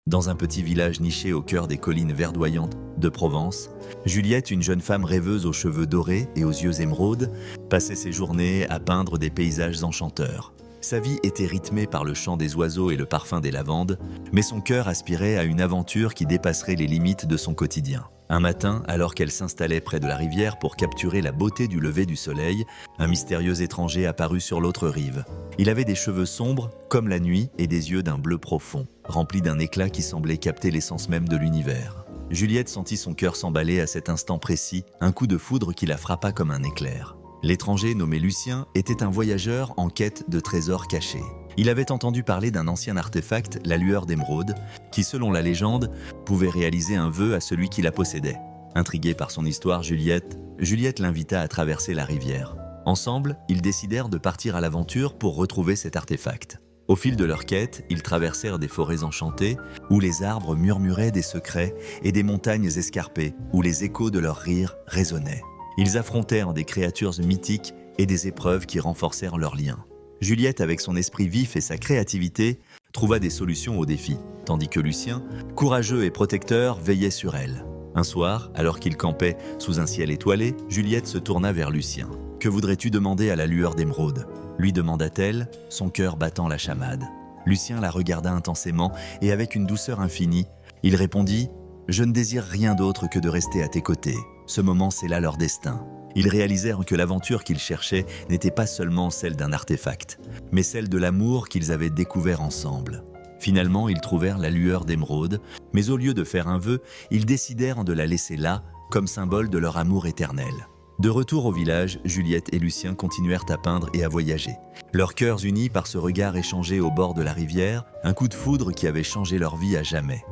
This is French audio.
Dans un petit village niché au cœur des collines verdoyantes de Provence, Juliette, une jeune femme rêveuse aux cheveux dorés et aux yeux émeraudes, passait ses journées à peindre des paysages enchanteurs. Sa vie était rythmée par le chant des oiseaux et le parfum des lavandes, mais son cœur aspirait à une aventure qui dépasserait les limites de son quotidien. Un matin, alors qu'elle s'installait près de la rivière pour capturer la beauté du lever du soleil, un mystérieux étranger apparut sur l'autre rive. Il avait des cheveux sombres, comme la nuit, et des yeux d'un bleu profond, remplis d'un éclat qui semblait capter l'essence même de l'univers. Juliette sentit son cœur s'emballer à cet instant précis, un coup de foudre qui la frappa comme un éclair. L'étranger nommé Lucien était un voyageur en quête de trésors cachés. Il avait entendu parler d'un ancien artefact, la lueur d'émeraude, qui, selon la légende, pouvait réaliser un vœu à celui qui la possédait. Intriguée par son histoire, Juliette l'invita à traverser la rivière. Ensemble, ils décidèrent de partir à l'aventure pour retrouver cet artefact. Au fil de leur quête, ils traversèrent des forêts enchantées, où les arbres murmuraient des secrets, et des montagnes escarpées, où les échos de leurs rires résonnaient. Ils affrontèrent des créatures mythiques et des épreuves qui renforcèrent leurs liens. Juliette, avec son esprit vif et sa créativité, trouva des solutions aux défis, tandis que Lucien, courageux et protecteur, veillait sur elle. Un soir, alors qu'il campait sous un ciel étoilé, Juliette se tourna vers Lucien. « Que voudrais-tu demander à la lueur d'émeraude » lui demanda-t-elle, son cœur battant la chamade. Lucien la regarda intensément et avec une douceur infinie, il répondit « Je ne désire rien d'autre que de rester à tes côtés. Ce moment scella leur destin. » Ils réalisèrent que l'aventure qu'ils cherchaient n'était pas seulement celle d'un artefact, mais celle de l'amour qu'ils avaient découvert ensemble. Finalement, ils trouvèrent la lueur d'émeraude, mais au lieu de faire un vœu, ils décidèrent de la laisser là, comme symbole de leur amour éternel. De retour au village, Juliette et Lucien continuèrent à peindre et à voyager. Leurs cœurs unis par ce regard échangé au bord de la rivière, un coup de foudre qui avait changé leur vie à jamais.